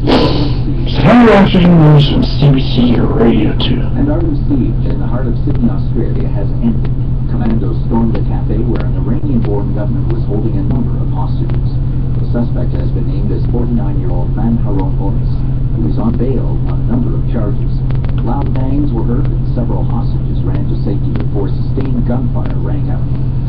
Now watching news from CBC Radio 2. An armed siege in the heart of Sydney, Australia has ended. Commandos stormed a cafe where an Iranian-born government was holding a number of hostages. The suspect has been named as 49-year-old Manharon Onis, who is on bail on a number of charges. Loud bangs were heard and several hostages ran to safety before sustained gunfire rang out.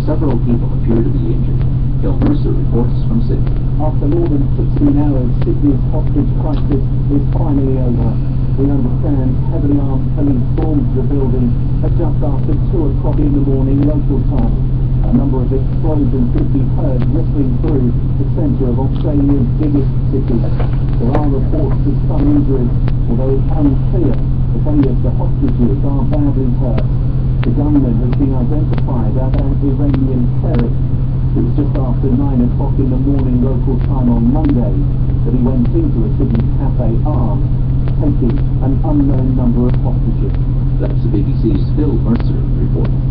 Several people appear to be injured. Bill Mercer reports from Sydney. After more than 16 hours, Sydney's hostage crisis is finally over. We understand heavily armed police stormed the building at just after 2 o'clock in the morning local time. A number of explosions could be heard rippling through the centre of Australia's biggest city. There are reports of some injuries, although it's unclear if any of the hostages are badly hurt. The gunman has been identified as an Iranian cleric. It was just after 9 o'clock in the morning local time on Monday that he went into a Sydney cafe armed, taking an unknown number of hostages. That's the BBC's Phil Mercer reporting.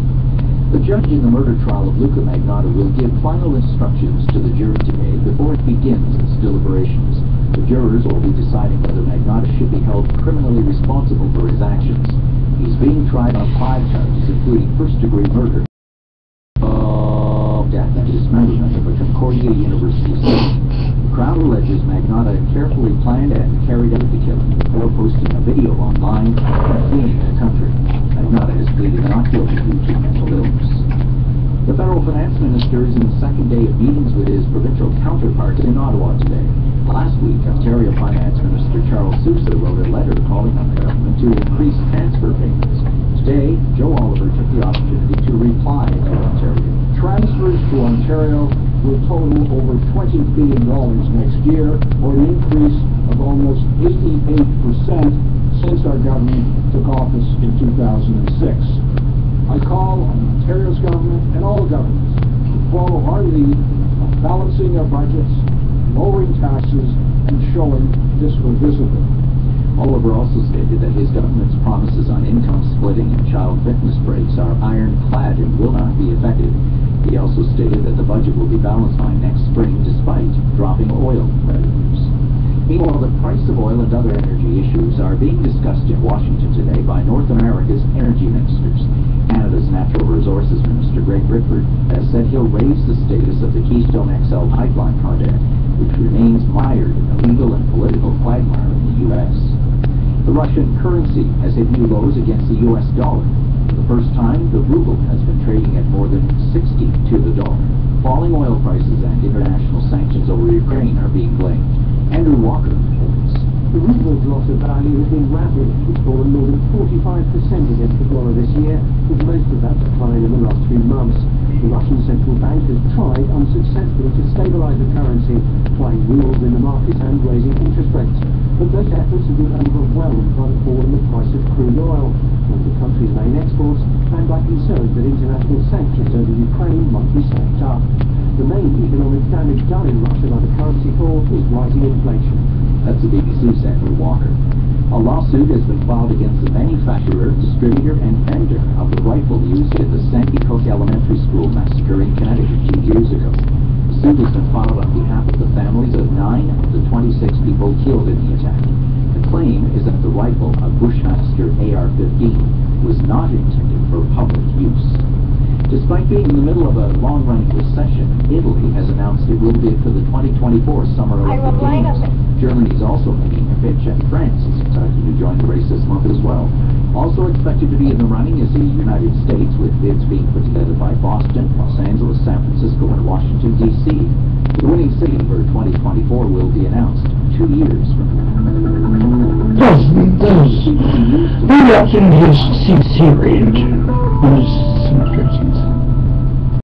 The judge in the murder trial of Luca Magnotta will give final instructions to the jury today before it begins its deliberations. The jurors will be deciding whether Magnotta should be held criminally responsible for his actions. He's being tried on 5 charges, including first-degree murder, death and dismemberment of a Concordia University student. The Crown alleges Magnotta carefully planned and carried out the killing before posting a video online and fleeing the country. Magnotta has pleaded not guilty due to mental illness. The federal finance minister is in the second day of meetings with his provincial counterparts in Ottawa today. Last week, Ontario Finance Minister Charles Sousa wrote a letter calling on the government to increase transfer payments. Today, Joe Oliver took the opportunity to reply to Ontario. Transfers to Ontario will total over $20 billion next year, or an increase of almost 88% since our government took office in 2006. I call on Ontario's government and all governments to follow our lead of balancing their budgets, lowering taxes, and showing fiscal discipline. Oliver also stated that his government's promises on income splitting and child fitness breaks are ironclad and will not be effective. He also stated that the budget will be balanced by next spring despite dropping oil revenues. Meanwhile, the price of oil and other energy issues are being discussed in Washington today by North America's energy ministers. Canada's Natural Resources Minister Greg Rickford has said he'll raise the status of the Keystone XL pipeline project, which remains mired in the legal and political quagmire in the U.S. The Russian currency has hit new lows against the U.S. dollar. For the first time, the ruble has been trading at more than 60 to the dollar. Falling oil prices and international sanctions over Ukraine are being blamed. Andrew Walker reports. The ruble's loss of value has been rapid. It's fallen more than 45% against the dollar this year, with most of that decline in the last few months. The Russian central bank has tried unsuccessfully to stabilize the currency, buying rubles in the market and raising interest rates. But those efforts have been overwhelmed by the fall in the price of crude oil, one of the country's main exports, and by concerns that international sanctions over Ukraine might be stepped up. The main economic damage done in Russia by the currency fall is rising inflation. That's the BBC's Andrew Walker. A lawsuit has been filed against the manufacturer, distributor, and vendor of the rifle used in the Sandy Hook Elementary School massacre in Connecticut 2 years ago. The suit has been filed on behalf of the families of 9 of the 26 people killed in the attack. The claim is that the rifle, a Bushmaster AR-15, was not intended for public use. Despite being in the middle of a long-running recession, Italy has announced it will bid for the 2024 Summer Olympic Games. Germany is also making a pitch, and France is expected to join the race this month as well. Also expected to be in the running is the United States, with bids being put together by Boston, Los Angeles, San Francisco, and Washington, D.C. The winning city for 2024 will be announced 2 years from now. You're watching his CBC Radio 2.